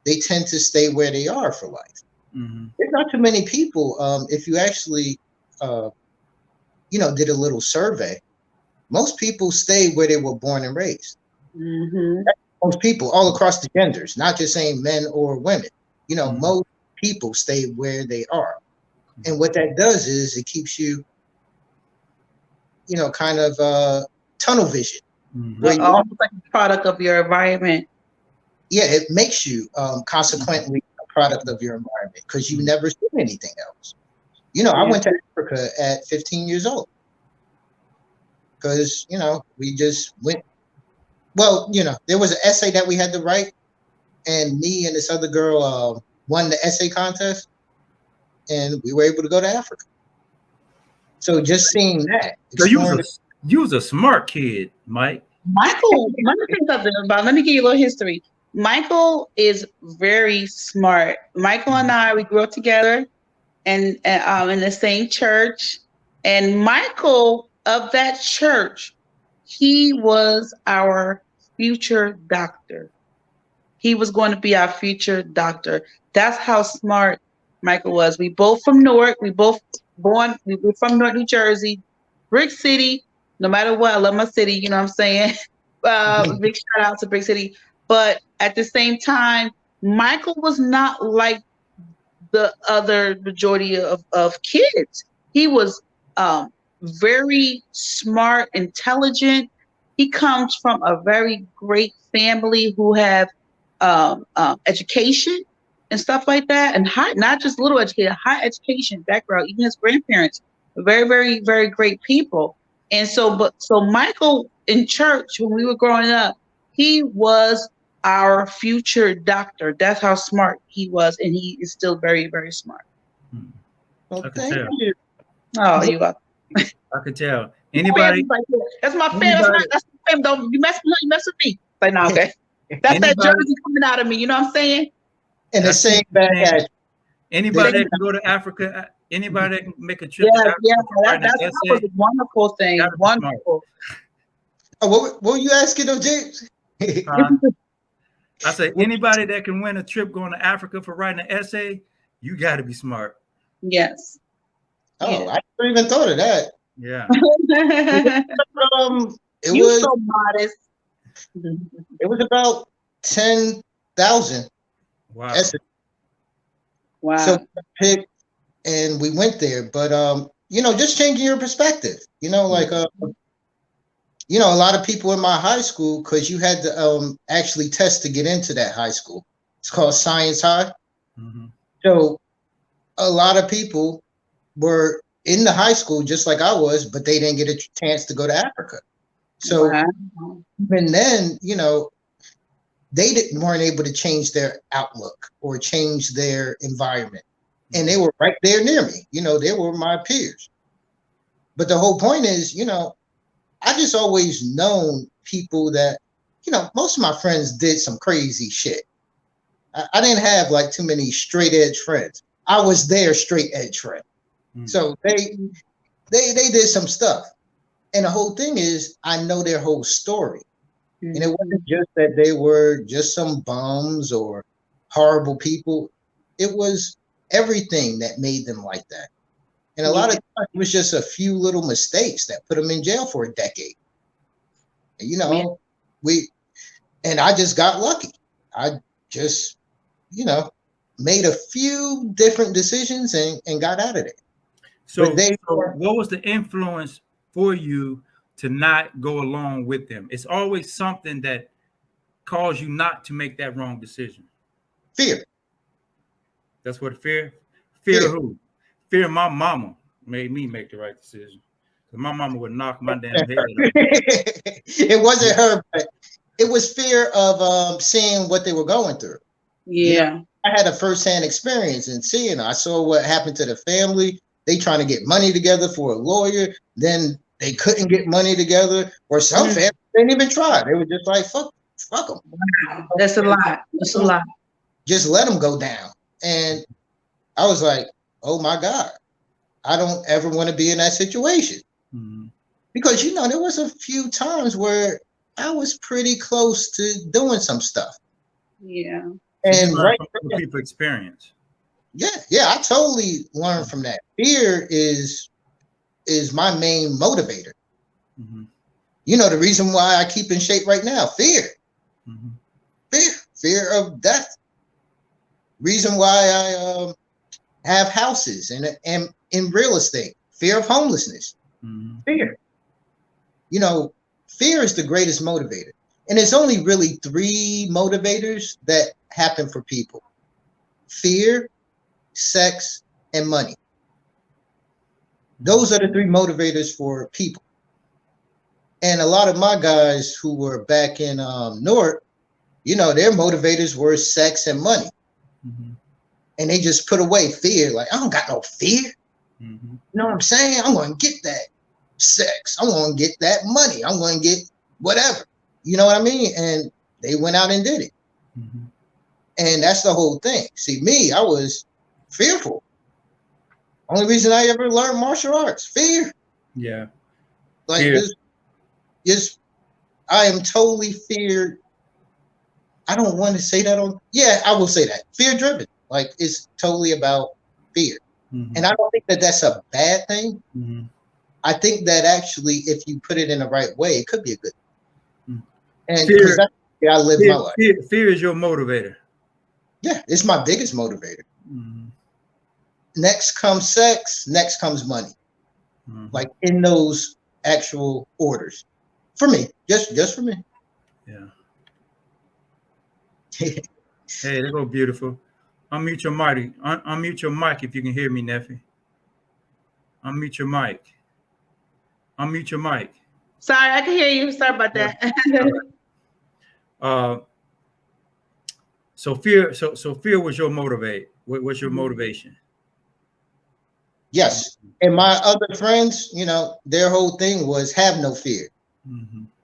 they tend to stay where they are for life. There's not too many people. If you actually, you know, did a little survey, most people stay where they were born and raised. Most people all across the genders, not just saying men or women. You know, most people stay where they are. And what that does is it keeps you, you know, kind of tunnel vision. Almost like a product of your environment. Yeah, it makes you consequently a product of your environment, because you never seen anything else. You know, I went to Africa at 15 years old because, you know, we just went. Well, you know, there was an essay that we had to write, and me and this other girl won the essay contest, and we were able to go to Africa. So just seeing that. So you was a smart kid, Mike. Michael, let me give you a little history. Michael is very smart. Michael and I, we grew up together and in the same church. And Michael, of that church, he was our future doctor. He was going to be our future doctor. That's how smart Michael was. We both from Newark. We were from Newark, New Jersey, Brick City. No matter what, I love my city. You know what I'm saying? Big shout out to Brick City. But at the same time, Michael was not like the other majority of kids. He was very smart, intelligent. He comes from a very great family who have education and stuff like that, and not just little education, high education background. Even his grandparents, very, very, very great people. And so Michael in church, when we were growing up, he was our future doctor. That's how smart he was, and he is still very, very smart. Well, thank you. Oh, you are. I could tell. Anybody? That's my family. That's my family. Don't you mess with me. Like, no, okay. That's that Jersey coming out of me. You know what I'm saying? And the same back at anybody that can go to Africa. Anybody that can make a trip to Africa. That was a wonderful thing. Wonderful. Oh, what were you asking though, James? I say anybody that can win a trip going to Africa for writing an essay, you got to be smart. Yes. Oh, yeah. I never even thought of that. Yeah. It was so modest. It was about 10,000. Wow. Essays. Wow. So we picked and we went there, but you know, just changing your perspective. You know, like you know, a lot of people in my high school, because you had to actually test to get into that high school. It's called Science High. So a lot of people were in the high school just like I was, but they didn't get a chance to go to Africa. So even then, you know, they weren't able to change their outlook or change their environment. and they were right there near me. You know, they were my peers. But the whole point is, you know, I just always known people that, you know, most of my friends did some crazy shit. I didn't have like too many straight edge friends. I was their straight edge friend. So they did some stuff. And the whole thing is, I know their whole story. And it wasn't just that they were just some bums or horrible people. It was everything that made them like that. And a lot of times it was just a few little mistakes that put them in jail for a decade. And, you know, I just got lucky. I just, you know, made a few different decisions and got out of it. So what was the influence for you to not go along with them? It's always something that caused you not to make that wrong decision. Fear. That's what fear? Fear who? Fear my mama made me make the right decision. Because my mama would knock my damn head off. It wasn't her, but it was fear of seeing what they were going through. Yeah. I had a firsthand experience in seeing. I saw what happened to the family. They trying to get money together for a lawyer. Then they couldn't get money together. Or some families didn't even try. They were just like, fuck them. Wow. That's a lot. That's a lot. Just let them go down. And I was like, oh my God, I don't ever want to be in that situation. Because, you know, there was a few times where I was pretty close to doing some stuff. Yeah. And right from people experience. Yeah, I totally learned from that. Fear is my main motivator. You know, the reason why I keep in shape right now, fear. Fear of death. Reason why I have houses and in real estate, fear of homelessness. Fear. You know, fear is the greatest motivator. And it's only really 3 motivators that happen for people: fear, sex, and money. Those are the 3 motivators for people. And a lot of my guys who were back in Newark, you know, their motivators were sex and money. And they just put away fear. Like, I don't got no fear. You know what I'm saying? I'm going to get that sex. I'm going to get that money. I'm going to get whatever. You know what I mean? And they went out and did it. And that's the whole thing. See, me, I was fearful. Only reason I ever learned martial arts, fear. Yeah. Like just I am totally feared. I don't want to say that on. Yeah, I will say that. Fear driven. Like, it's totally about fear. And I don't think that that's a bad thing. I think that actually, if you put it in the right way, it could be a good thing. And because I live my life. Fear is your motivator. Yeah, it's my biggest motivator. Next comes sex. Next comes money. Like, in those actual orders. For me, just for me. Yeah. Hey, they go beautiful. Unmute your mic. Unmute your mic if you can hear me, Neffy. Unmute your mic. Unmute your mic. Sorry, I can hear you. Sorry about that. So fear was your motivate. What was your motivation? Yes. And my other friends, you know, their whole thing was have no fear.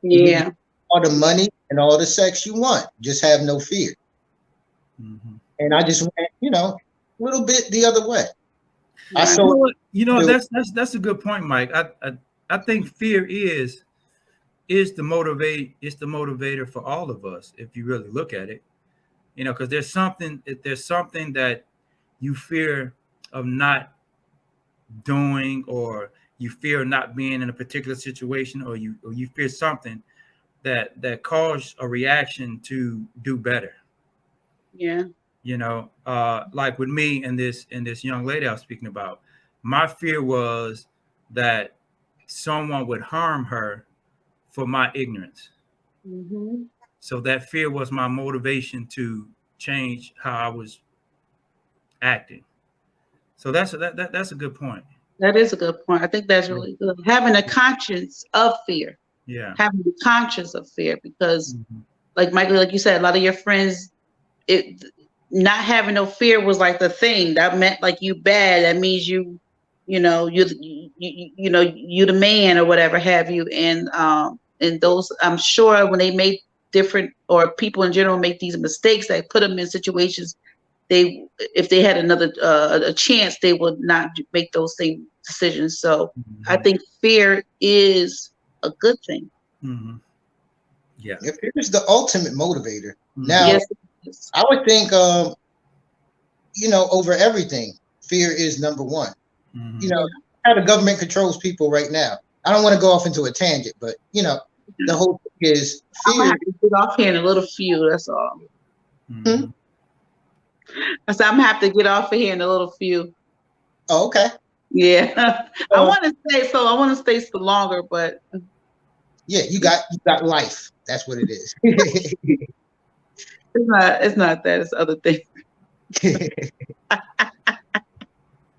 Yeah. All the money and all the sex you want, just have no fear. And I just went, you know, a little bit the other way. That's a good point, Mike. I think fear is the motivator for all of us, if you really look at it. You know, because there's something that you fear of not doing, or you fear not being in a particular situation, or you fear something that cause a reaction to do better. Yeah. You know, like with me and this young lady I was speaking about, my fear was that someone would harm her for my ignorance. So that fear was my motivation to change how I was acting. So that's a good point. That is a good point. I think that's really good. Having a conscience of fear. Yeah. Having a conscience of fear, because like Michael, like you said, a lot of your friends, not having no fear was like the thing that meant like you bad. That means you know, you the man or whatever have you. And those, I'm sure when they make different, or people in general make these mistakes, that put them in situations if they had another a chance, they would not make those same decisions. So I think fear is a good thing. Mm-hmm. Yeah. If fear is the ultimate motivator. Mm-hmm. Now, Yes. I would think, you know, over everything, fear is number one. Mm-hmm. You know, how the government controls people right now. I don't want to go off into a tangent, but you know, the whole thing is I'm gonna fear. have to get off here in a little few. That's all. Mm-hmm. I said I'm gonna have to get off of here in a little few. Oh, okay. Yeah, I want to stay. So I want to stay for longer, but Yeah, you got life. That's what it is. it's not that. It's other things.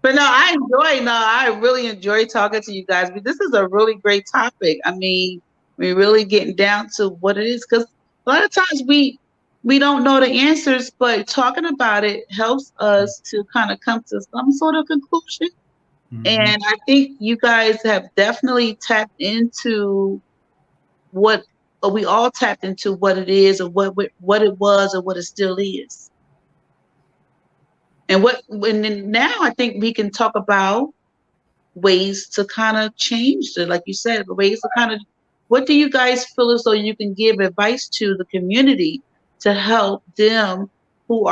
But no, I really enjoy talking to you guys. But this is a really great topic. I mean, we're really getting down to what it is, because a lot of times we don't know the answers, but talking about it helps us to kind of come to some sort of conclusion. Mm-hmm. And I think you guys have definitely tapped into we all tapped into what it is, or what it was, or what it still is. And now I think we can talk about ways to kind of change it, like you said, ways to kind of, what do you guys feel as though you can give advice to the community to help them who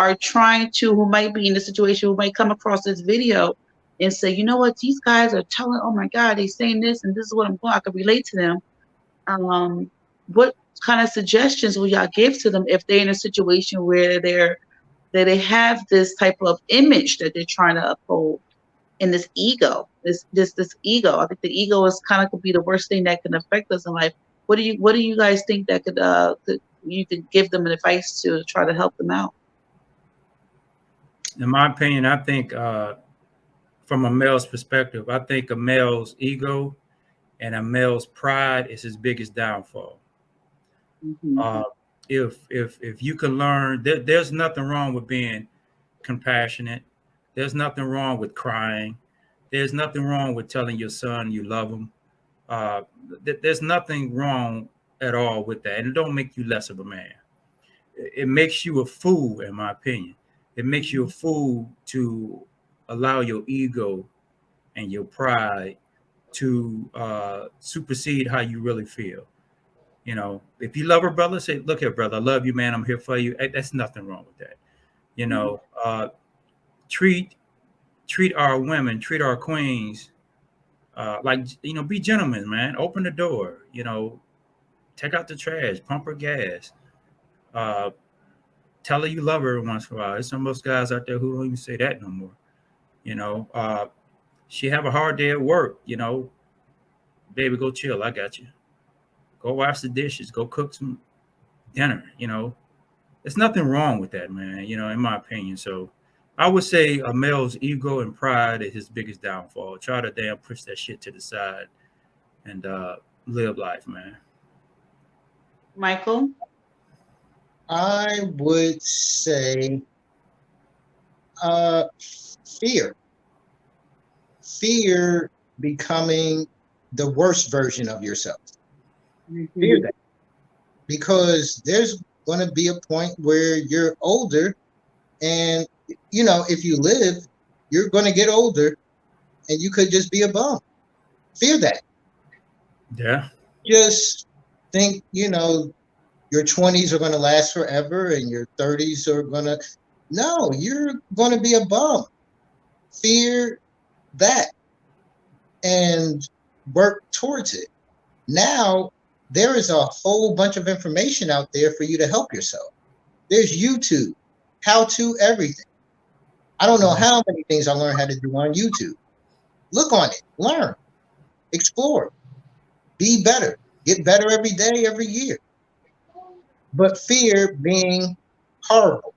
might be in a situation, who might come across this video and say, you know what, these guys are telling, oh my God, they're saying this, and this is what I'm going, I can relate to them. What kind of suggestions will y'all give to them if they're in a situation where they have this type of image that they're trying to uphold, and this ego, this ego? I think the ego is kind of could be the worst thing that can affect us in life. What do you guys think that you could give them advice to try to help them out? In my opinion, I think from a male's perspective, I think a male's ego and a male's pride is his biggest downfall. Mm-hmm. If you can learn, there's nothing wrong with being compassionate. There's nothing wrong with crying. There's nothing wrong with telling your son you love him. There's nothing wrong at all with that. And it don't make you less of a man. It makes you a fool, in my opinion. It makes you a fool to allow your ego and your pride to supersede how you really feel. You know, if you love her brother, say, look here, brother, I love you, man. I'm here for you. That's nothing wrong with that. You know, treat our women, treat our queens like, you know, be gentlemen, man. Open the door, you know, take out the trash, pump her gas, tell her you love her once in a while. There's some of those guys out there who don't even say that no more. You know, she have a hard day at work, you know, baby, go chill. I got you. Go wash the dishes, go cook some dinner. You know, there's nothing wrong with that, man, you know, in my opinion. So I would say a male's ego and pride is his biggest downfall. Try to damn push that shit to the side and live life, man. Michael? I would say fear. Fear becoming the worst version of yourself. Mm-hmm. Fear that. Because there's going to be a point where you're older, and you know, if you live, you're going to get older and you could just be a bum. Fear that. Yeah. Just think, you know, your 20s are going to last forever and your 30s are going to, no, you're going to be a bum. Fear that and work towards it. Now, there is a whole bunch of information out there for you to help yourself. There's YouTube, how to everything. I don't know how many things I learned how to do on YouTube. Look on it, learn, explore, be better, get better every day, every year. But fear being horrible,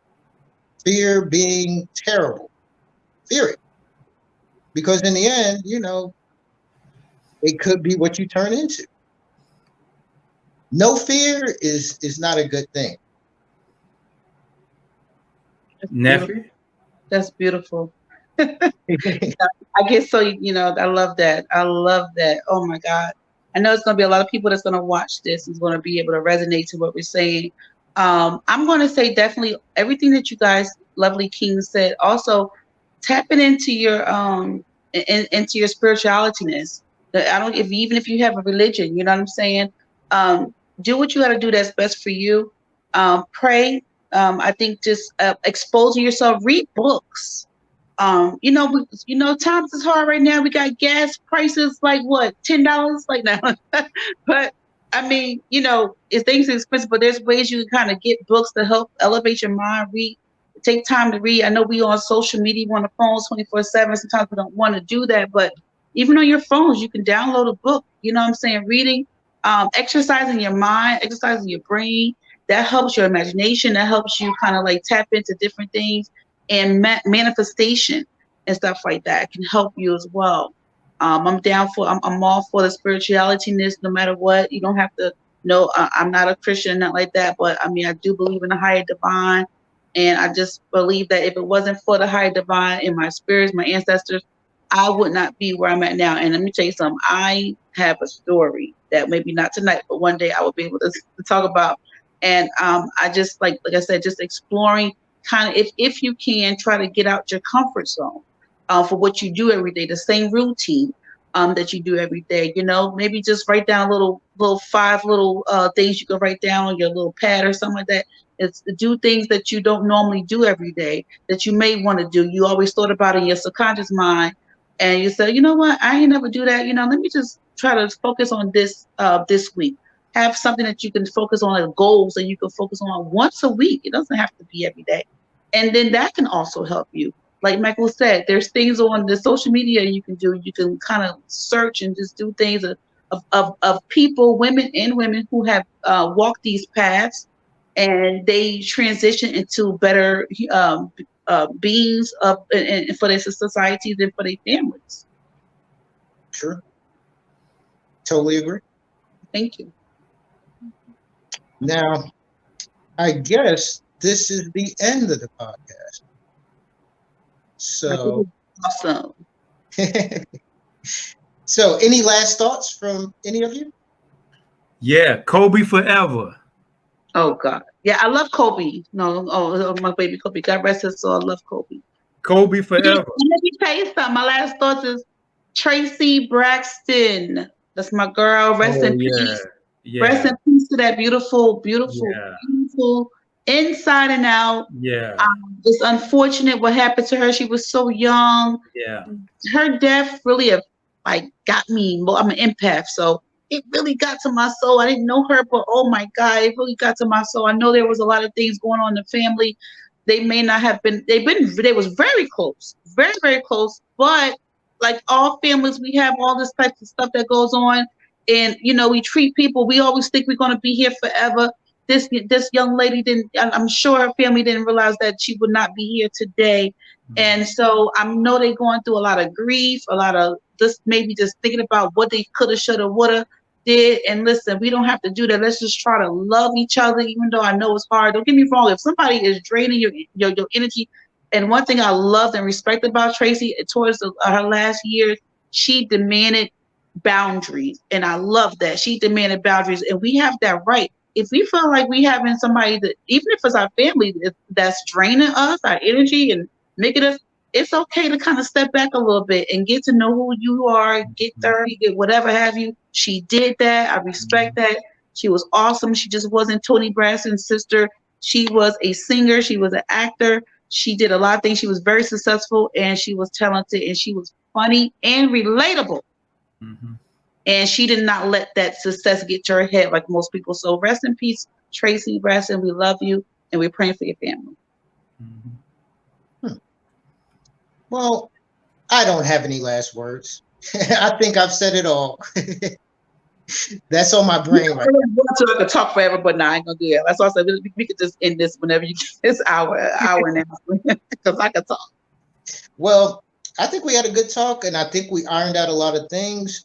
fear being terrible, fear it. Because in the end, you know, it could be what you turn into. No fear is not a good thing. Nephew. That's beautiful. I get so, I love that. I love that. Oh my God. I know it's going to be a lot of people that's going to watch this is going to be able to resonate to what we're saying. I'm going to say definitely everything that you guys, lovely kings, said. Also, tapping into your into your spiritualityness. I don't even if you have a religion, you know what I'm saying. Do what you got to do that's best for you. Pray. I think just exposing yourself. Read books. Times is hard right now. We got gas prices like what, $10 like now. But I mean, things are expensive, but there's ways you can kind of get books to help elevate your mind. Read, take time to read. I know we on social media, we on the phones 24/7. Sometimes we don't want to do that, but even on your phones, you can download a book. You know what I'm saying? Reading, exercising your mind, exercising your brain. That helps your imagination. That helps you kind of like tap into different things. And manifestation and stuff like that can help you as well. I'm all for the spiritualityness, no matter what. You don't have to know. I'm not a Christian, not like that, but I mean, I do believe in the higher divine, and I just believe that if it wasn't for the higher divine and my spirits, my ancestors, I would not be where I'm at now. And let me tell you something. I have a story that maybe not tonight, but one day I will be able to talk about. And I just like I said, just exploring. Kind of, if you can, try to get out your comfort zone for what you do every day, the same routine that you do every day. Maybe just write down little 5 little things you can write down on your little pad or something like that. It's to do things that you don't normally do every day that you may want to do. You always thought about in your subconscious mind, and you say, you know what, I ain't never do that. Let me just try to focus on this this week. Have something that you can focus on, like goals that you can focus on once a week. It doesn't have to be every day. And then that can also help you. Like Michael said, there's things on the social media you can do. You can kind of search and just do things of people, women who have walked these paths, and they transition into better beings and for their societies and for their families. Sure. Totally agree. Thank you. Now, I guess this is the end of the podcast. So awesome. So, any last thoughts from any of you? Yeah, Kobe forever. Oh God, yeah, I love Kobe. No, my baby Kobe. God rest his soul. I love Kobe. Kobe forever. Let me tell you something. My last thoughts is Tracy Braxton. That's my girl. Rest in peace. Yeah. Rest in peace to that beautiful, beautiful, inside and out. Yeah. It's unfortunate what happened to her. She was so young. Yeah. Her death really got me. I'm an empath, so it really got to my soul. I didn't know her, but oh my God, it really got to my soul. I know there was a lot of things going on in the family. They may not have been. They was very close, very, very close. But like all families, we have all this type of stuff that goes on. And, we treat people, we always think we're going to be here forever. This young lady didn't, I'm sure her family didn't realize that she would not be here today. Mm-hmm. And so I know they're going through a lot of grief, a lot of maybe just thinking about what they could have, should have, would have did. And listen, we don't have to do that. Let's just try to love each other, even though I know it's hard. Don't get me wrong. If somebody is draining your energy, and one thing I loved and respected about Tracy towards her last years, she demanded boundaries, and I love that she demanded boundaries, and we have that right. If we feel like we having somebody that, even if it's our family, that's draining us, our energy, and making us, it's okay to kind of step back a little bit and get to know who you are, get 30, get whatever have you. She did that. I respect that. She was awesome. She just wasn't Tony Braxton's sister. She was a singer. She was an actor. She did a lot of things. She was very successful, and she was talented, and she was funny and relatable. Mm-hmm. And she did not let that success get to her head like most people. So rest in peace, Tracy Braxton. We love you, and we're praying for your family. Mm-hmm. Well, I don't have any last words. I think I've said it all. That's on my brain right now. I could talk forever, but no, I ain't gonna do that. That's why I said we could just end this whenever you get this hour now, because I could talk. Well, I think we had a good talk, and I think we ironed out a lot of things.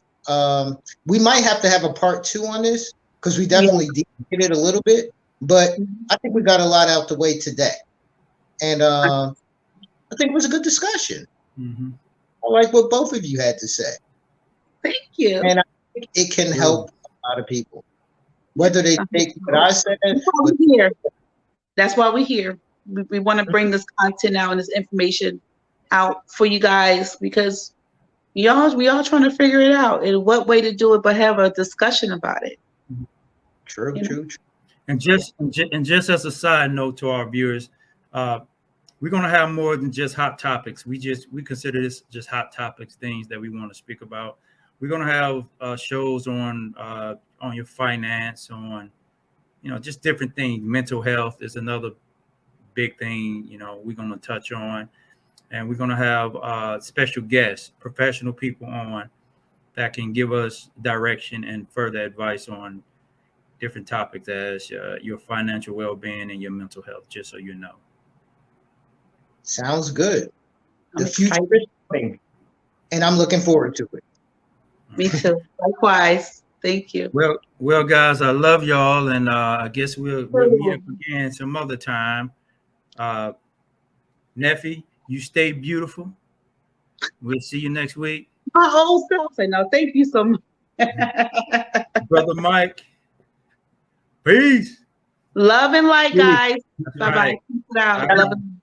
We might have to have a part 2 on this, because we definitely did it a little bit, but I think we got a lot out the way today. And I think it was a good discussion. Mhm. I like what both of you had to say. Thank you. And I think it can help a lot of people. Whether they take what I said, That's why we're here. That's why we're here. We want to bring this content out and this information out for you guys because we all trying to figure it out and what way to do it, but have a discussion about it. True, You know? true. And just as a side note to our viewers, we're gonna have more than just hot topics. We consider this just hot topics, things that we want to speak about. We're gonna have shows on your finance, on just different things. Mental health is another big thing. We're gonna touch on, and we're gonna have special guests, professional people on that can give us direction and further advice on different topics as your financial well-being and your mental health, just so you know. Sounds good. I'm The future excited. is coming, and I'm looking forward to it. Me too. Likewise. Thank you. Well, guys, I love y'all, and I guess we'll meet up again some other time. Neffy, you stay beautiful. We'll see you next week. My old self say no. Thank you so much. Brother Mike, peace. Love and light, guys. That's Bye right. bye. All right. Love and